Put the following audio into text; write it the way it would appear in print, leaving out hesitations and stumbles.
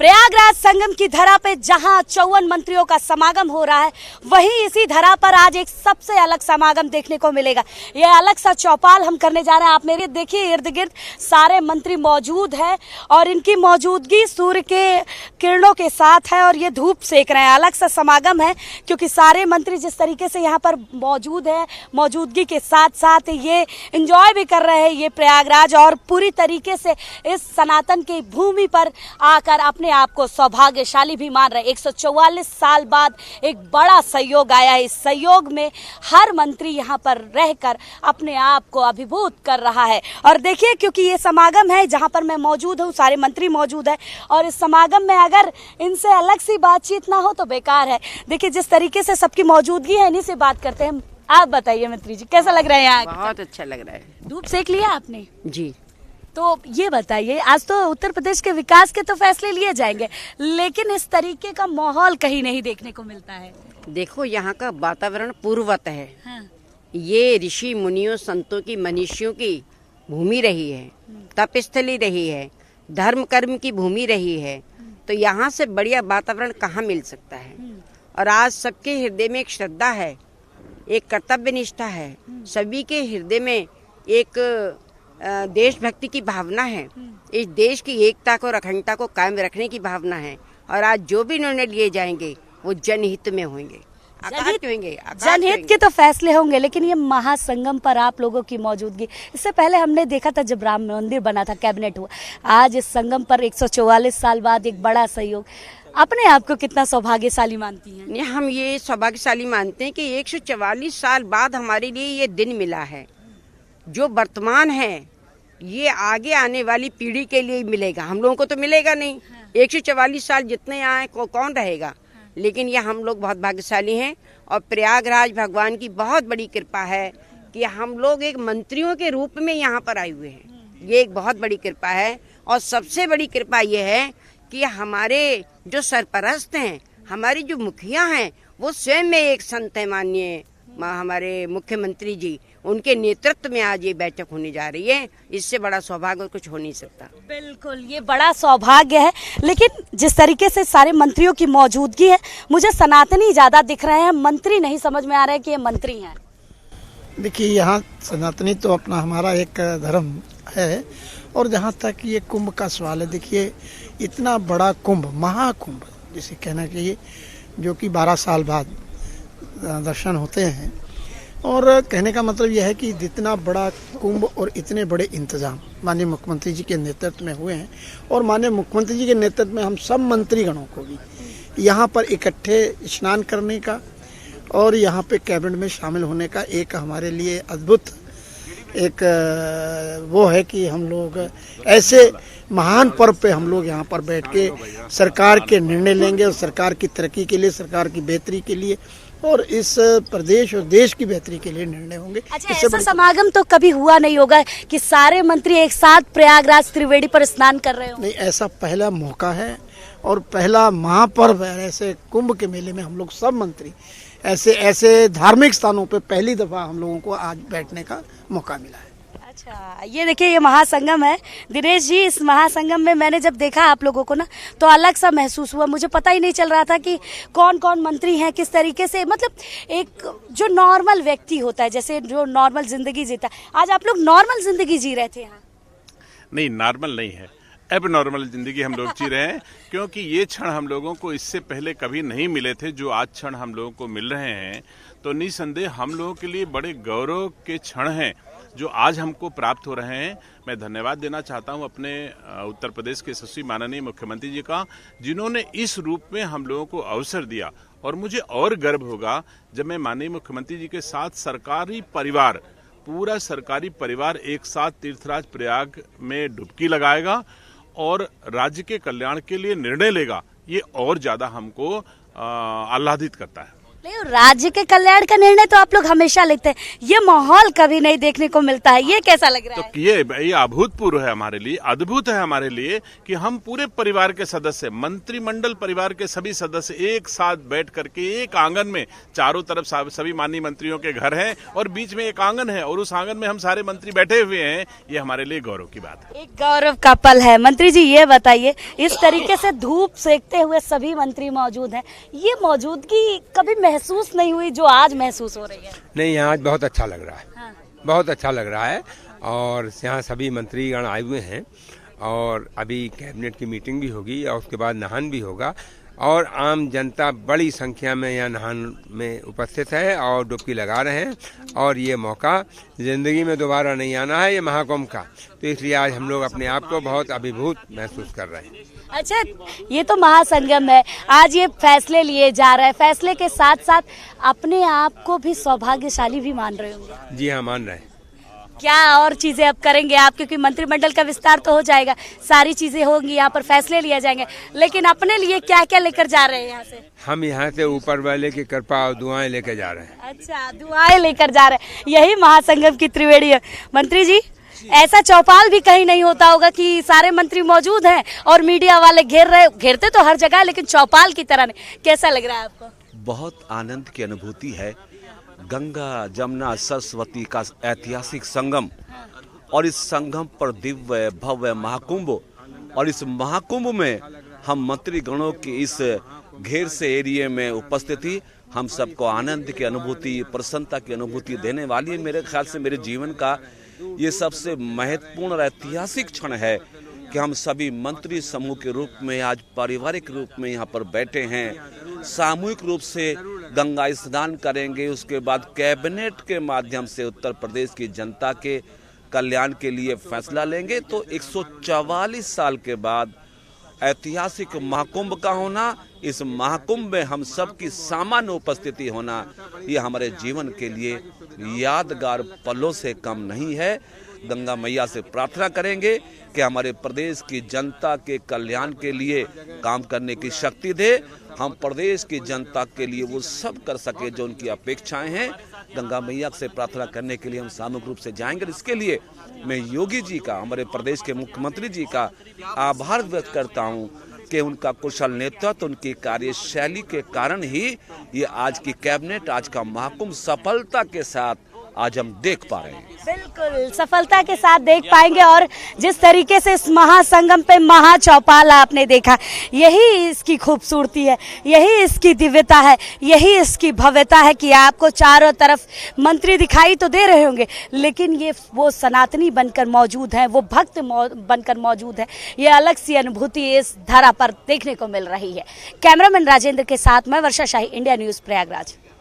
प्रयागराज संगम की धरा पे जहां 54 मंत्रियों का समागम हो रहा है, वहीं इसी धरा पर आज एक सबसे अलग समागम देखने को मिलेगा। यह अलग सा चौपाल हम करने जा रहे हैं। आप मेरे देखिए इर्द गिर्द सारे मंत्री मौजूद हैं और इनकी मौजूदगी सूर्य के किरणों के साथ है और ये धूप सेक रहे हैं। अलग सा समागम है क्योंकि सारे मंत्री जिस तरीके से यहाँ पर मौजूद है, मौजूदगी के साथ साथ ये एंजॉय भी कर रहे हैं ये प्रयागराज, और पूरी तरीके से इस सनातन की भूमि पर आकर अपने आप को सौभाग्यशाली भी मान रहे। 144 साल बाद एक बड़ा सहयोग आया है। इस सहयोग में हर मंत्री यहाँ पर रहकर अपने आप को अभिभूत कर रहा है। और देखिए क्योंकि ये समागम है जहाँ पर मैं मौजूद हूँ, सारे मंत्री मौजूद है और इस समागम में अगर इनसे अलग सी बातचीत ना हो तो बेकार है। देखिए जिस तरीके से सबकी मौजूदगी है, इन्हीं से बात करते हैं। आप बताइए मंत्री जी, कैसा लग रहा है यहाँ? बहुत अच्छा लग रहा है। धूप सेक लिया आपने? जी। तो ये बताइए, आज तो उत्तर प्रदेश के विकास के तो फैसले लिए जाएंगे, लेकिन इस तरीके का माहौल कहीं नहीं देखने को मिलता है। देखो यहाँ का वातावरण पूर्ववत है। हाँ। ये ऋषि मुनियों संतों की मनीषियों की भूमि रही है, तपस्थली रही है, धर्म कर्म की भूमि रही है। तो यहाँ से बढ़िया वातावरण कहाँ मिल सकता है। और आज सबके हृदय में एक श्रद्धा है, एक कर्तव्य निष्ठा है, सभी के हृदय में एक देशभक्ति की भावना है। इस देश की एकता को और अखंडता को कायम रखने की भावना है। और आज जो भी निर्णय लिए जाएंगे वो जनहित में होंगे, जनहित के तो फैसले होंगे। लेकिन ये महासंगम पर आप लोगों की मौजूदगी, इससे पहले हमने देखा था जब राम मंदिर बना था, कैबिनेट हुआ। आज इस संगम पर 144 साल बाद एक बड़ा सहयोग, अपने आप को कितना सौभाग्यशाली मानती हैं? हम ये सौभाग्यशाली मानते हैं कि 144 साल बाद हमारे लिए ये दिन मिला है। जो वर्तमान है ये आगे आने वाली पीढ़ी के लिए मिलेगा, हम लोगों को तो मिलेगा नहीं। 144 साल जितने आए कौन रहेगा। लेकिन ये हम लोग बहुत भाग्यशाली हैं और प्रयागराज भगवान की बहुत बड़ी कृपा है कि हम लोग एक मंत्रियों के रूप में यहाँ पर आए हुए हैं। ये एक बहुत बड़ी कृपा है। और सबसे बड़ी कृपा ये है कि हमारे जो सरपरस्त हैं, हमारे जो मुखिया हैं, वो स्वयं में एक संत है, माननीय हमारे मुख्यमंत्री जी, उनके नेतृत्व में आज ये बैठक होने जा रही है। इससे बड़ा सौभाग्य कुछ हो नहीं सकता। बिल्कुल, ये बड़ा सौभाग्य है। लेकिन जिस तरीके से सारे मंत्रियों की मौजूदगी है, मुझे सनातनी ज्यादा दिख रहे हैं, मंत्री नहीं समझ में आ रहा है कि ये मंत्री हैं। देखिए यहाँ सनातनी तो अपना हमारा एक धर्म है। और जहाँ तक ये कुंभ का सवाल है, देखिए इतना बड़ा कुंभ, महाकुंभ जिसे कहना चाहिए, जो कि 12 साल बाद दर्शन होते हैं। और कहने का मतलब यह है कि जितना बड़ा कुंभ और इतने बड़े इंतजाम माननीय मुख्यमंत्री जी के नेतृत्व में हुए हैं, और माननीय मुख्यमंत्री जी के नेतृत्व में हम सब मंत्रीगणों को भी यहाँ पर इकट्ठे स्नान करने का और यहाँ पे कैबिनेट में शामिल होने का एक हमारे लिए अद्भुत एक वो है कि हम लोग ऐसे महान पर्व पे हम लोग यहाँ पर बैठ के सरकार के निर्णय लेंगे और सरकार की तरक्की के लिए, सरकार की बेहतरी के लिए और इस प्रदेश और देश की बेहतरी के लिए निर्णय होंगे। अच्छा, ऐसा समागम तो कभी हुआ नहीं होगा कि सारे मंत्री एक साथ प्रयागराज त्रिवेणी पर स्नान कर रहे हो? नहीं, ऐसा पहला मौका है और पहला महापर्व है। ऐसे कुंभ के मेले में हम लोग सब मंत्री ऐसे धार्मिक स्थानों पे पहली दफा हम लोगों को आज बैठने का मौका मिला है। अच्छा, ये देखिए ये महासंगम है दिनेश जी। इस महासंगम में मैंने जब देखा आप लोगों को ना, तो अलग सा महसूस हुआ। मुझे पता ही नहीं चल रहा था कि कौन कौन मंत्री हैं, किस तरीके से, मतलब एक जो नॉर्मल व्यक्ति होता है, जैसे जो नॉर्मल जिंदगी जीता है, आज आप लोग नॉर्मल जिंदगी जी रहे थे यहाँ? नहीं, नॉर्मल नहीं है, अब नॉर्मल जिंदगी हम लोग जी रहे हैं। क्योंकि ये क्षण हम लोगों को इससे पहले कभी नहीं मिले थे, जो आज क्षण हम लोगों को मिल रहे हैं। तो निसंदेह हम लोगों के लिए बड़े गौरव के क्षण हैं जो आज हमको प्राप्त हो रहे हैं। मैं धन्यवाद देना चाहता हूं अपने उत्तर प्रदेश के यशस्वी माननीय मुख्यमंत्री जी का, जिन्होंने इस रूप में हम लोगों को अवसर दिया। और मुझे और गर्व होगा जब मैं माननीय मुख्यमंत्री जी के साथ सरकारी परिवार, पूरा सरकारी परिवार एक साथ तीर्थराज प्रयाग में डुबकी लगाएगा और राज्य के कल्याण के लिए निर्णय लेगा। ये और ज्यादा हमको आह्लादित करता है। नहीं, राज्य के कल्याण का निर्णय तो आप लोग हमेशा लेते हैं, ये माहौल कभी नहीं देखने को मिलता है, ये कैसा लग रहा है? तो ये अभूतपूर्व है हमारे लिए, अद्भुत है हमारे लिए कि हम पूरे परिवार के सदस्य, मंत्रिमंडल परिवार के सभी सदस्य एक साथ बैठ करके एक आंगन में, चारों तरफ सभी माननीय मंत्रियों के घर हैं और बीच में एक आंगन है और उस आंगन में हम सारे मंत्री बैठे हुए हैं। ये हमारे लिए गौरव की बात है, एक गौरव का पल है। मंत्री जी ये बताइए, इस तरीके से धूप सेकते हुए सभी मंत्री मौजूद हैं, ये मौजूदगी कभी महसूस नहीं हुई जो आज महसूस हो रही है? नहीं, यहाँ आज बहुत अच्छा लग रहा है। हाँ। बहुत अच्छा लग रहा है और यहाँ सभी मंत्रीगण आए हुए हैं और अभी कैबिनेट की मीटिंग भी होगी और उसके बाद नहान भी होगा और आम जनता बड़ी संख्या में यहाँ नहान में उपस्थित है और डुबकी लगा रहे हैं और ये मौका जिंदगी में दोबारा नहीं आना है, ये महाकुंभ का, तो इसलिए आज हम लोग अपने आप को बहुत अभिभूत महसूस कर रहे हैं। अच्छा, ये तो महासंगम है, आज ये फैसले लिए जा रहे हैं, फैसले के साथ साथ अपने आप को भी सौभाग्यशाली भी मान रहे होंगे? जी हाँ, मान रहे हैं। क्या और चीजें अब करेंगे आप, क्योंकि मंत्रिमंडल का विस्तार तो हो जाएगा, सारी चीजें होंगी, यहाँ पर फैसले लिए जाएंगे, लेकिन अपने लिए क्या क्या लेकर जा रहे हैं यहाँ से? हम यहाँ से ऊपर वाले की कृपा और दुआएं लेकर जा रहे हैं। अच्छा, दुआएं लेकर जा रहे हैं, यही महासंगम की त्रिवेणी है। मंत्री जी, ऐसा चौपाल भी कहीं नहीं होता होगा कि सारे मंत्री मौजूद हैं और मीडिया वाले घेरते तो हर जगह, लेकिन चौपाल की तरह नहीं। कैसा लग रहा है आपको? बहुत आनंद की अनुभूति है। गंगा जमुना सरस्वती का ऐतिहासिक संगम और इस संगम पर दिव्य भव्य महाकुंभ, और इस महाकुंभ में हम मंत्रीगणों की इस घेर से एरिया में उपस्थिति हम सबको आनंद की अनुभूति, प्रसन्नता की अनुभूति देने वाली है। मेरे ख्याल से मेरे जीवन का ये सबसे महत्वपूर्ण और ऐतिहासिक क्षण है कि हम सभी मंत्री समूह के रूप में आज पारिवारिक रूप में यहाँ पर बैठे हैं, सामूहिक रूप से गंगा स्नान करेंगे, उसके बाद कैबिनेट के माध्यम से उत्तर प्रदेश की जनता के कल्याण के लिए फैसला लेंगे। तो 144 साल के बाद ऐतिहासिक महाकुंभ का होना, इस महाकुंभ में हम सब की सामान्य उपस्थिति होना, ये हमारे जीवन के लिए यादगार पलों से कम नहीं है। गंगा मैया से प्रार्थना करेंगे कि हमारे प्रदेश की जनता के कल्याण के लिए काम करने की शक्ति दे, हम प्रदेश की जनता के लिए वो सब कर सके जो उनकी अपेक्षाएं हैं। गंगा मैया से प्रार्थना करने के लिए हम सामूहिक रूप से जाएंगे। इसके लिए मैं योगी जी का, हमारे प्रदेश के मुख्यमंत्री जी का आभार व्यक्त करता हूं कि उनका कुशल नेतृत्व, उनकी कार्यशैली के कारण ही ये आज की कैबिनेट, आज का महाकुंभ सफलता के साथ आज हम देख पा रहे हैं। बिल्कुल सफलता के साथ देख पाएंगे। और जिस तरीके से इस महासंगम पे महाचौपाल आपने देखा, यही इसकी खूबसूरती है, यही इसकी दिव्यता है, यही इसकी भव्यता है कि आपको चारों तरफ मंत्री दिखाई तो दे रहे होंगे, लेकिन ये वो सनातनी बनकर मौजूद हैं, वो भक्त बनकर मौजूद है। ये अलग सी अनुभूति इस धरा पर देखने को मिल रही है। कैमरामैन राजेंद्र के साथ मैं वर्षा शाही, इंडिया न्यूज प्रयागराज।